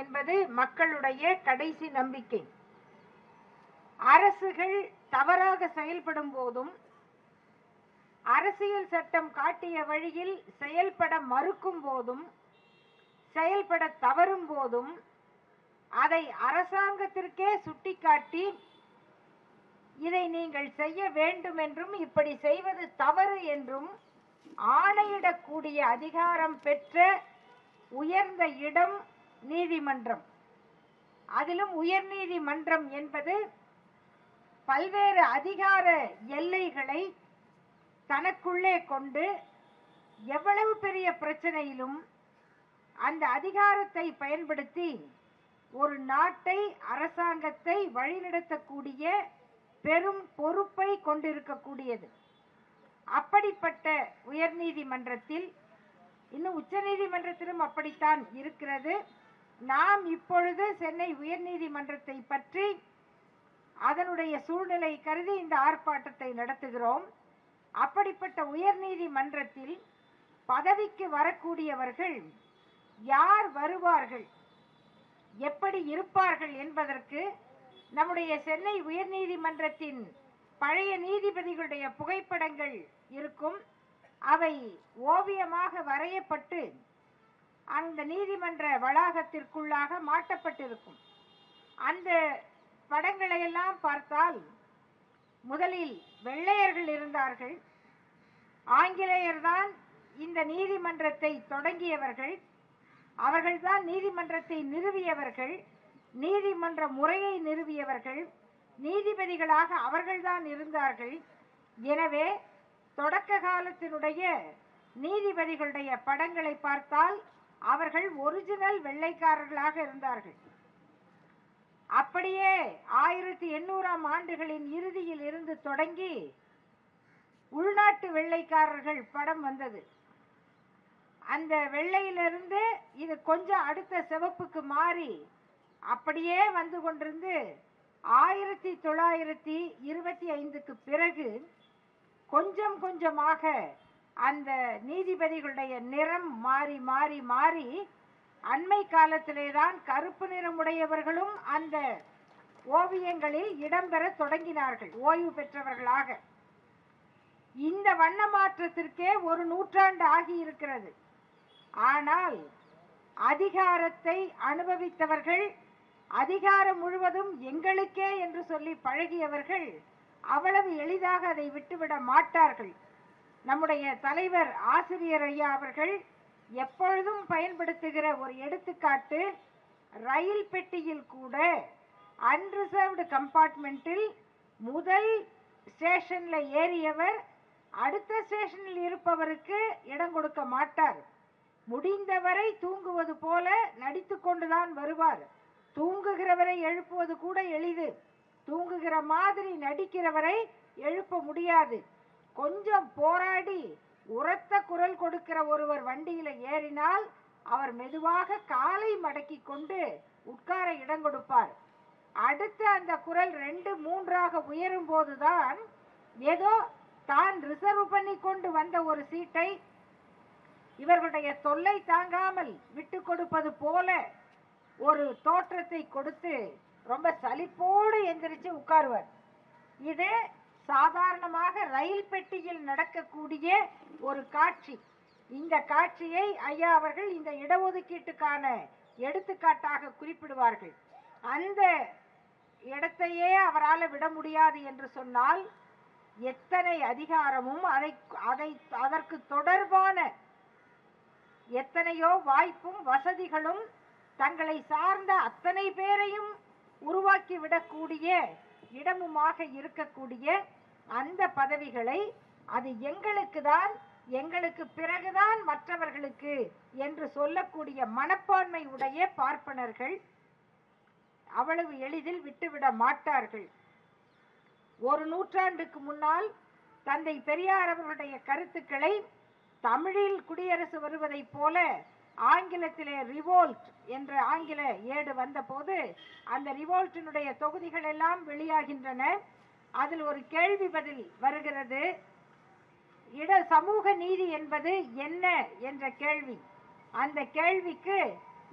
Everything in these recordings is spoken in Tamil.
என்பது மக்களுடைய கடைசி நம்பிக்கை. அரசுகள் தவறாக செயல்படும் போதும், அரசியல் சட்டம் காட்டிய வழியில் செயல்பட மறுக்கும் போதும், செயல்பட தவறும் போதும் அதை அரசாங்கத்திற்கே சுட்டிக்காட்டி இதை நீங்கள் செய்ய வேண்டும் என்றும் இப்படி செய்வது தவறு என்றும் ஆணையிடக்கூடிய அதிகாரம் பெற்ற உயர்ந்த இடம் நீதிமன்றம். அதிலும் உயர்நீதிமன்றம் என்பது பல்வேறு அதிகார எல்லைகளை தனக்குள்ளே கொண்டு எவ்வளவு பெரிய பிரச்சனையிலும் அந்த அதிகாரத்தை பயன்படுத்தி ஒரு நாட்டை, அரசாங்கத்தை வழிநடத்தக்கூடிய பெரும் பொறுப்பை கொண்டிருக்கக்கூடியது. அப்படிப்பட்ட உயர்நீதிமன்றத்தில், இன்னும் உச்ச நீதிமன்றத்திலும் அப்படித்தான் இருக்கிறது. நாம் இப்பொழுது சென்னை உயர்நீதிமன்றத்தை பற்றி அதனுடைய சூழ்நிலை கருதி இந்த ஆர்ப்பாட்டத்தை நடத்துகிறோம். அப்படிப்பட்ட உயர்நீதிமன்றத்தில் பதவிக்கு வரக்கூடியவர்கள் யார் வருவார்கள், எப்படி இருப்பார்கள் என்பதற்கு நம்முடைய சென்னை உயர்நீதிமன்றத்தின் பழைய நீதிபதிகளுடைய புகைப்படங்கள் இருக்கும். அவை ஓவியமாக வரையப்பட்டு அந்த நீதிமன்ற வளாகத்திற்குள்ளாக மாட்டப்பட்டிருக்கும். அந்த படங்களை எல்லாம் பார்த்தால் முதலில் வெள்ளையர்கள் இருந்தார்கள். ஆங்கிலேயர்தான் இந்த நீதிமன்றத்தை தொடங்கியவர்கள். அவர்கள்தான் நீதிமன்றத்தை நிறுவியவர்கள், நீதிமன்ற முறையை நிறுவியவர்கள். நீதிபதிகளாக அவர்கள்தான் இருந்தார்கள். எனவே தொடக்க காலத்தினுடைய நீதிபதிகளுடைய படங்களை பார்த்தால் அவர்கள் ஒரிஜினல் வெள்ளைக்காரர்களாக இருந்தார்கள். அப்படியே 1800ஆம் ஆண்டுகளின் இறுதியில் இருந்து தொடங்கி உள்நாட்டு வெள்ளைக்காரர்கள் படம் வந்தது. அந்த வெள்ளையிலிருந்து இது கொஞ்சம் அடுத்த சிவப்புக்கு மாறி அப்படியே வந்து கொண்டிருந்து 1925க்கு பிறகு கொஞ்சம் கொஞ்சமாக அந்த நீதிபதிகளுடைய நிறம் மாறி மாறி மாறி அண்மை காலத்திலே தான் கருப்பு நிறமுடையவர்களும் அந்த ஓவியங்களில் இடம்பெற தொடங்கினார்கள், ஓய்வு பெற்றவர்களாக. இந்த வண்ண மாற்றத்திற்கே ஒரு நூற்றாண்டு ஆகி இருக்கிறது. ஆனால் அதிகாரத்தை அனுபவித்தவர்கள், அதிகாரம் முழுவதும் எங்களுக்கே என்று சொல்லி பழகியவர்கள் அவ்வளவு எளிதாக அதை விட்டுவிட மாட்டார்கள். நம்முடைய தலைவர் ஆசிரியர் ஐயா அவர்கள் எப்பொழுதும் பயன்படுத்துகிற ஒரு எடுத்துக்காட்டு, ரயில் பெட்டியில் கூட அன்ரிசர்வ்டு கம்பார்ட்மெண்ட்டில் முதல் ஸ்டேஷன்ல ஏறியவர் அடுத்த ஸ்டேஷனில் இருப்பவருக்கு இடம் கொடுக்க மாட்டார். முடிந்தவரை தூங்குவது போல நடித்து கொண்டுதான் வருவார். தூங்குகிறவரை எழுப்புவது கூட எளிது, தூங்குகிற மாதிரி நடிக்கிறவரை எழுப்ப முடியாது. கொஞ்சம் போராடி உரத்த குரல் கொடுக்கிற ஒருவர் வண்டியில ஏறினால் அவர் மெதுவாக காலை மடக்கி கொண்டு உட்கார இடம் கொடுப்பார். அடுத்து அந்த குரல் 2, 3ஆக உயரும் போதுதான் ஏதோ தான் ரிசர்வ் பண்ணி கொண்டு வந்த ஒரு சீட்டை இவர்களுடைய தொல்லை தாங்காமல் விட்டு கொடுப்பது போல ஒரு தோற்றத்தை கொடுத்து ரொம்ப சலிப்போடு எந்திரிச்சு உட்காருவார். இது சாதாரணமாக ரயில் பெட்டியில் நடக்கக்கூடிய ஒரு காட்சி. இந்த காட்சியை ஐயா அவர்கள் இந்த இடஒதுக்கீட்டுக்கான எடுத்துக்காட்டாக குறிப்பிடுவார்கள். அந்த இடத்தையே அவரால் விட முடியாது என்று சொன்னால் எத்தனை அதிகாரமும் அதற்கு தொடர்பான எத்தனையோ வாய்ப்பும் வசதிகளும் தங்களை சார்ந்த அத்தனை பேரையும் உருவாக்கி விடக்கூடிய இடமுமாக இருக்கக்கூடிய அந்த பதவிகளை அது எங்களுக்கு தான், எங்களுக்கு பிறகுதான் மற்றவர்களுக்கு என்று சொல்லக்கூடிய மனப்பான்மை உடைய பார்ப்பனர்கள் அவ்வளவு எளிதில் விட்டுவிட மாட்டார்கள். ஒரு நூற்றாண்டுக்கு முன்னால் தந்தை பெரியார் அவர்களுடைய கருத்துக்களை தமிழில் குடியரசு வருவதை போல ஆங்கிலத்திலே ரிவோல்ட் என்ற ஆங்கில ஏடு வந்த போது அந்த ரிவோல்ட்டினுடைய தொகுதிகள் எல்லாம் வெளியாகின்றன. அதில் ஒரு கேள்வி பதில் வருகிறது. சமூக நீதி என்பது என்ன என்ற கேள்வி. அந்த கேள்விக்கு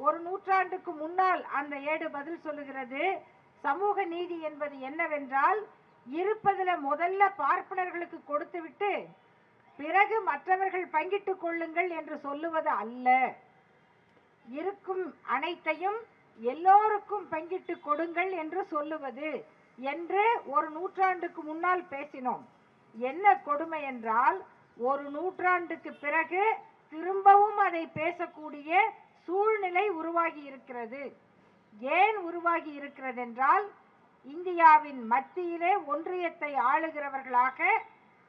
ஒரு நூற்றாண்டுக்கு முன்னால் அந்த ஏடு பதில் சொல்லுகிறது. சமூக நீதி என்பது என்னவென்றால், இருப்பதில் முதல்ல பார்ப்பனர்களுக்கு கொடுத்துவிட்டு பிறகு மற்றவர்கள் பங்கிட்டுக் கொள்ளுங்கள் என்று சொல்லுவது அல்ல. இருக்கும் அனைத்தையும் எல்லோருக்கும் பங்கிட்டு கொடுங்கள் என்று சொல்லுவது என்று ஒரு நூற்றாண்டுக்கு முன்னால் பேசினோம். என்ன கொடுமை என்றால், ஒரு நூற்றாண்டுக்கு பிறகு திரும்பவும் அதை பேசக்கூடிய சூழ்நிலை உருவாகி இருக்கிறது. ஏன் உருவாகி இருக்கிறது என்றால், இந்தியாவின் மத்தியிலே ஒன்றியத்தை ஆளுகிறவர்களாக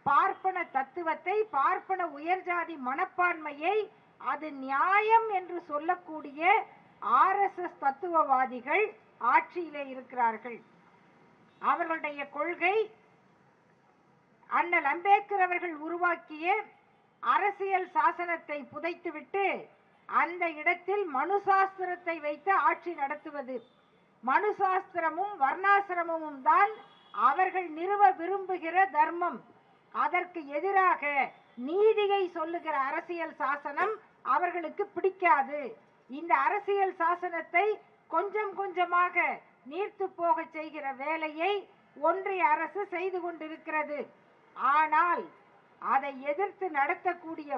பார்ப்பன தத்துவத்தை, பார்ப்பன உயர்ஜாதி மனப்பான்மையை அது நியாயம் என்று சொல்லக்கூடிய RSS தத்துவவாதிகள் ஆட்சியிலே இருக்கிறார்கள். அவர்களுடைய கொள்கை அண்ணல் அம்பேத்கர் அவர்கள் உருவாக்கிய அரசியல் சாசனத்தை புதைத்துவிட்டு அந்த இடத்தில் மனு சாஸ்திரத்தை வைத்து ஆட்சி நடத்துவது. மனு சாஸ்திரமும் வர்ணாசிரமும் தான் அவர்கள் நிறுவ விரும்புகிற தர்மம். அதற்கு எதிராக நீதியை சொல்லுகிற அரசியல் சாசனம் அவர்களுக்கு பிடிக்காது. இந்த அரசியல் சாசனத்தை கொஞ்சம் கொஞ்சமாக நீர்த்து போக செய்கிற வேலையை ஒன்றிய அரசு செய்து கொண்டிருக்கிறது. ஆனால் அதை எதிர்த்து நடத்தக்கூடிய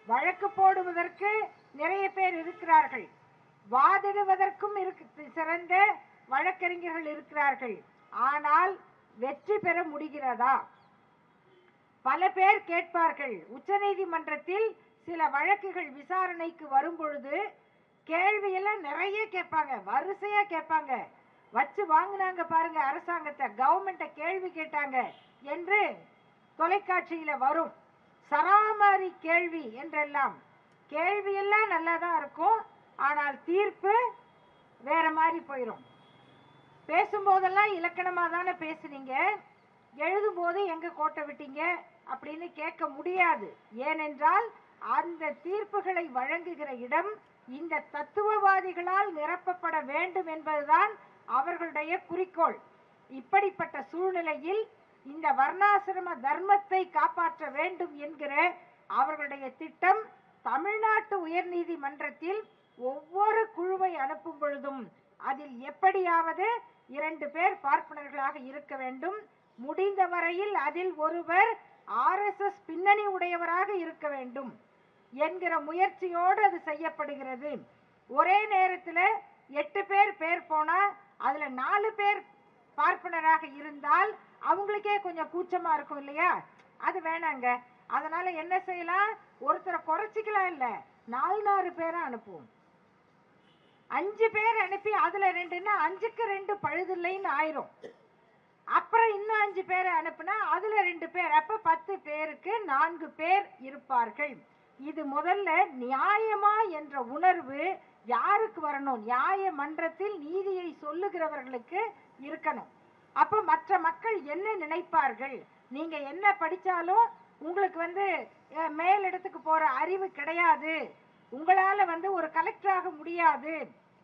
வழக்கு போடுவதற்கு நிறைய பேர் இருக்கிறார்கள், வாதிடுவதற்கும் சிறந்த வழக்கறிஞர்கள் இருக்கிறார்கள். ஆனால் வெற்றி பெற முடிகிறதா? பல பேர் கேட்பார்கள். உச்சநீதிமன்றத்தில் சில வழக்குகள் விசாரணைக்கு வரும் பொழுது கேள்வியெல்லாம் நிறைய கேட்பாங்க, வரிசையா கேட்பாங்க. வச்சு வாங்கினாங்க பாருங்க, அரசாங்கத்தை, கவர்மெண்ட்டை கேள்வி கேட்டாங்க என்று தொலைக்காட்சியில வரும். சராமாரி கேள்வி என்றெல்லாம். கேள்வியெல்லாம் நல்லா தான் இருக்கும், ஆனால் தீர்ப்பு வேற மாதிரி போயிடும். பேசும்போதெல்லாம் இலக்கணமா தானே பேசுனீங்க, எழுதும் போது எங்க கோட்டை விட்டீங்க அப்படின்னு கேட்க முடியாது. ஏனென்றால் அந்த தீர்ப்புகளை வழங்குகிற இடம் இந்த தத்துவவாதிகளால் நிரப்பப்பட வேண்டும் என்பதுதான் அவர்களுடைய குறிக்கோள். இப்படிப்பட்ட சூழ்நிலையில் இந்த வர்ணாசிரம தர்மத்தை காப்பாற்ற வேண்டும் என்கிற அவர்களுடைய திட்டம் தமிழ்நாட்டு உயர்நீதிமன்றத்தில் ஒவ்வொரு குழுவை அனுப்பும் பொழுதும் அதில் எப்படியாவது 2 பேர் பார்ப்பனர்களாக இருக்க வேண்டும், முடிந்த வரையில் அதில் ஒருவர் RSS பின்னணி உடையவராக இருக்க வேண்டும் என்கிற முயற்சியோடு அது செய்யப்படுகிறது. ஒரே நேரத்தில் 8 பேர் போனா அதுல 4 பேர் பார்ப்பனராக இருந்தால் அவங்களுக்கே கொஞ்சம் கூச்சமா இருக்கும் இல்லையா? அது வேணாங்க. அதனால என்ன செய்யலாம், ஒருத்தரை குறைச்சிக்கலாம், இல்ல 4 பேரை அனுப்புவோம். 5 பேர் அனுப்பி அதுல 2ன்னா 5க்கு 2 பழுதில்லைன்னு ஆயிரும். அப்புறம் இன்னும் 5 பேரை அனுப்புனா அதுல 2 பேர், அப்ப 10 பேருக்கு 4 பேர் இருப்பார்கள். இது முதல்ல நியாயமா என்ற உணர்வு யாருக்கு வரணும்? நியாய மன்றத்தில் நீதியை சொல்லுகிறவர்களுக்கு இருக்கணும். அப்ப மற்ற மக்கள் என்ன நினைப்பார்கள்? நீங்க என்ன படிச்சாலும் உங்களுக்கு மேலிடத்துக்கு போற அறிவு கிடையாது, உங்களால ஒரு கலெக்டர் ஆக முடியாது,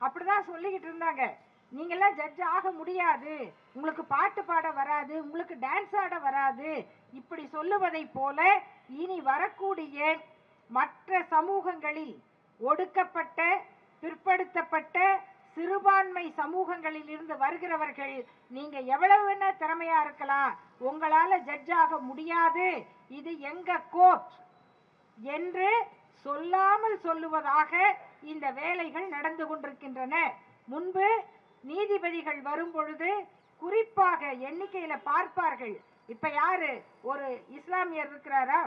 அப்படிதான் சொல்லிக்கிட்டு இருந்தாங்க. நீங்கெல்லாம் ஜட்ஜ் ஆக முடியாது, உங்களுக்கு பாட்டு பாட வராது, உங்களுக்கு டான்ஸ் ஆட வராது, இப்படி சொல்லுவதை போல இனி வரக்கூடிய மற்ற சமூகங்களில் ஒடுக்கப்பட்ட, பிற்படுத்தப்பட்ட, சிறுபான்மை சமூகங்களில் இருந்து வருகிறவர்கள் நீங்க எவ்வளவு வேணா திறமையா இருக்கலாம், உங்களால ஜட்ஜ் ஆக முடியாது, இது எங்க கோர்ட் என்று சொல்லாமல் சொல்லுவதாக இந்த வேலைகள் நடந்து கொண்டிருக்கின்றன. முன்பு நீதிபதிகள் வரும் பொழுது குறிப்பாக எண்ணிக்கையில பார்ப்பார்கள். இப்ப யாரு, ஒரு இஸ்லாமியர் இருக்கிறாரா,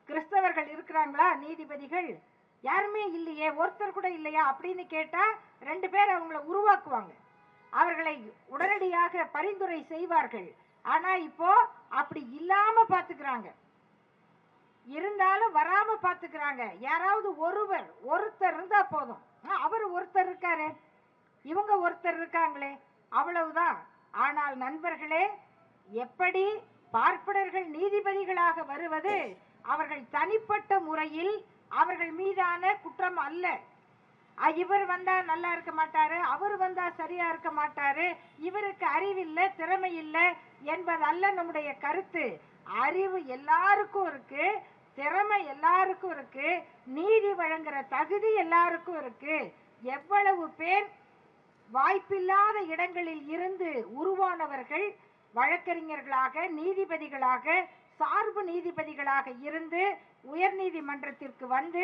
கிறிஸ்தவர்கள் இருக்கிறாங்களா நீதிபதிகள்? யாருமே இல்லையே, ஒருத்தர் கூட இல்லையா அப்படின்னு கேட்டா 2 பேர் அவங்களை உருவாக்குவாங்க, அவர்களை உடனடியாக பரிந்துரை செய்வார்கள். ஆனா இப்போ அப்படி இல்லாம பாத்துக்கிறாங்க, இருந்தாலும் வராம பாத்துக்கிறாங்க. யாராவது ஒருத்தர் இருந்தா போதும், அவர் ஒருத்தர் இருக்காரு, இவங்க ஒருத்தர் இருக்காங்களே, அவ்வளவுதான். ஆனால் நண்பர்களே, எப்படி பார்ப்பனர்கள் நீதிபதிகளாக வருவது அவர்கள் தனிப்பட்ட முறையில் அவர்கள் மீதான குற்றம் அல்ல. இவர் வந்தா நல்லா இருக்க மாட்டாரு, அவர் வந்தா சரியா இருக்க மாட்டாரு, இவருக்கு அறிவில்லை, திறமை இல்லை என்பதல்ல நம்முடைய கருத்து. அறிவு எல்லாருக்கும் இருக்கு, திறமை எல்லாருக்கும் இருக்கு, நீதி வழங்குற தகுதி எல்லாருக்கும் இருக்கு. எவ்வளவு பேர் வாய்ப்பில்லாத இடங்களில் இருந்து உருவானவர்கள் வழக்கறிஞர்களாக, நீதிபதிகளாக, சார்பு நீதிபதிகளாக இருந்து உயர் நீதிமன்றத்திற்கு வந்து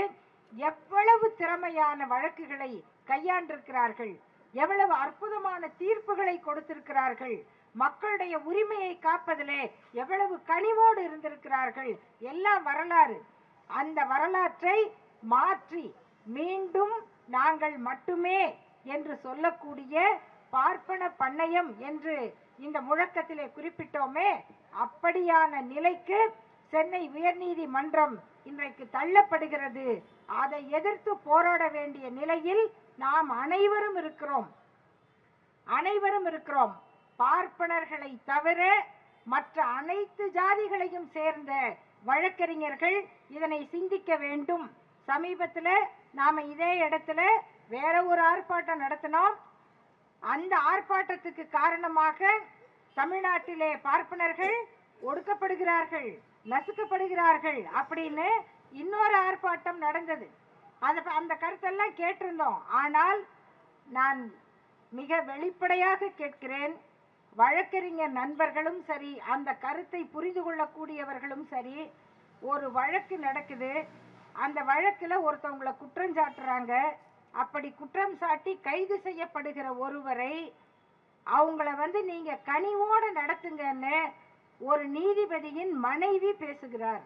எவ்வளவு திறமையான வழக்குகளை கையாண்டிருக்கிறார்கள், எவ்வளவு அற்புதமான தீர்ப்புகளை கொடுத்திருக்கிறார்கள், மக்களுடைய உரிமையை காப்பதிலே எவ்வளவு கனிவோடு இருந்திருக்கிறார்கள். எல்லாம் வரலாறு. அந்த வரலாற்றை மாற்றி மீண்டும் நாங்கள் மட்டுமே என்று சொல்லக்கூடிய பார்ப்பன பண்ணையம் என்று இந்த முழக்கத்திலே குறிப்பிட்டோமே, அப்படியான நிலைக்கு சென்னை உயர்நீதிமன்றம் இன்றைக்கு தள்ளப்படுகிறது. அதை எதிர்த்து போராட வேண்டிய நிலையில் நாம் அனைவரும் இருக்கிறோம். பார்ப்பனர்களை தவிர மற்ற அனைத்து ஜாதிகளையும் சேர்ந்த வழக்கறிஞர்கள் இதனை சிந்திக்க வேண்டும். சமீபத்தில் நாம இதே இடத்துல வேற ஒரு ஆர்ப்பாட்டம் நடத்தினோம். அந்த ஆர்ப்பாட்டத்துக்கு காரணமாக தமிழ்நாட்டிலே பார்ப்பனர்கள் ஒடுக்கப்படுகிறார்கள், நசுக்கப்படுகிறார்கள் அப்படின்னு இன்னொரு ஆர்ப்பாட்டம் நடந்தது. அந்த கருத்தெல்லாம் கேட்டிருந்தோம். ஆனால் நான் மிக வெளிப்படையாக கேட்கிறேன், வழக்கறிஞர் நண்பர்களும் சரி, அந்த கருத்தை புரிந்து கொள்ளக்கூடியவர்களும் சரி, ஒரு வழக்கு நடக்குது, அந்த வழக்கில் ஒருத்தவங்களை குற்றம் சாட்டுறாங்க. அப்படி குற்றம் சாட்டி கைது செய்யப்படுகிற ஒருவரை அவங்கள நீங்க கனிவோடு நடத்துங்கன்னு ஒரு நீதிபதியின் மனைவி பேசுகிறார்.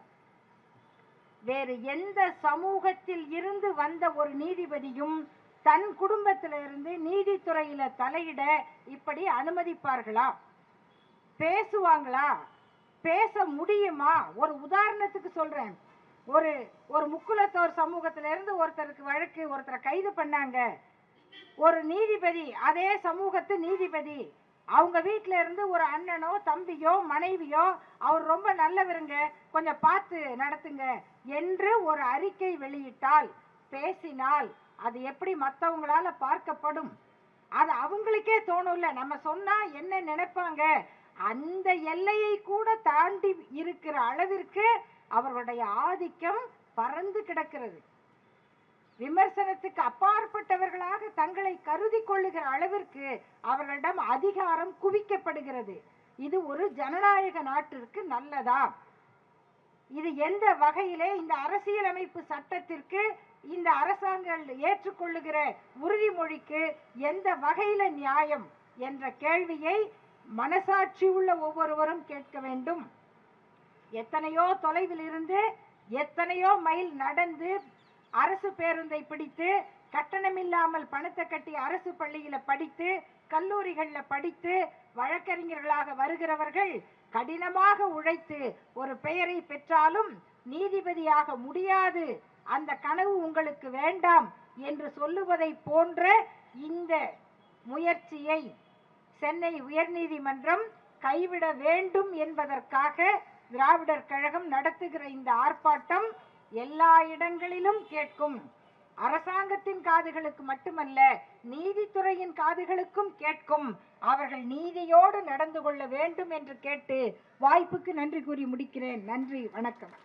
வேறு எந்த சமூகத்தில் இருந்து வந்த ஒரு நீதிபதியும் தன் குடும்பத்திலிருந்து நீதித்துறையில தலையிட இப்படி அனுமதிப்பார்களா? பேசுவாங்களா? பேச முடியுமா? ஒரு உதாரணத்துக்கு சொல்றேன். ஒரு முக்குலத்தோர் சமூகத்திலிருந்து ஒருத்தருக்கு வழக்கு, ஒருத்தரை கைது பண்ணாங்க. ஒரு நீதிபதி, அதே சமூகத்து நீதிபதி, அவங்க வீட்டில இருந்து ஒரு அண்ணனோ தம்பியோ மனைவியோ அவர் ரொம்ப நல்லவருங்க, கொஞ்சம் பார்த்து நடத்துங்க என்று ஒரு அறிக்கை வெளியிட்டால், பேசினால் அது எப்படி மற்றவங்களால பார்க்கப்படும்? அது அவங்களுக்கே தோணும்ல, நம்ம சொன்னா என்ன நினைப்பாங்க? அந்த எல்லையை கூட தாண்டி இருக்கிற அளவிற்கு அவர்களுடைய ஆதிக்கம் பறந்து கிடக்கிறது. விமர்சனத்துக்கு அப்பாற்பட்டவர்களாக தங்களை கருதி கொள்ளுகிற அளவிற்கு அவர்களிடம் அதிகாரம் குவிக்கப்படுகிறது. இது ஒரு ஜனநாயக நாட்டிற்கு நல்லதா? இது எந்த வகையிலே இந்த அரசியலமைப்பு சட்டத்திற்கு, இந்த அரசாங்கம் ஏற்றுக்கொள்ளுகிற உறுதிமொழிக்கு எந்த வகையில நியாயம் என்ற கேள்வியை மனசாட்சி உள்ள ஒவ்வொருவரும் கேட்க வேண்டும். எத்தனையோ தொலைவில் இருந்து, எத்தனையோ மைல் நடந்து, அரசு பேருந்தை பிடித்து, கட்டணமில்லாமல் பணத்தை கட்டி அரசு பள்ளியில படித்து, கல்லூரிகள்ல படித்து வழக்கறிஞர்களாக வருகிறவர்கள் கடினமாக உழைத்து ஒரு பெயரை பெற்றாலும் நீதிபதியாக முடியாது, அந்த கனவு உங்களுக்கு வேண்டாம் என்று சொல்லுவதை போன்ற இந்த முயற்சியை சென்னை உயர்நீதிமன்றம் கைவிட வேண்டும் என்பதற்காக திராவிடர் கழகம் நடத்துகிற இந்த ஆர்ப்பாட்டம் எல்லா இடங்களிலும் கேட்கும். அரசாங்கத்தின் காதுகளுக்கு மட்டுமல்ல, நீதித்துறையின் காதுகளுக்கும் கேட்கும். அவர்கள் நீதியோடு நடந்து கொள்ள வேண்டும் என்று கேட்டு வாய்ப்புக்கு நன்றி கூறி முடிக்கிறேன். நன்றி, வணக்கம்.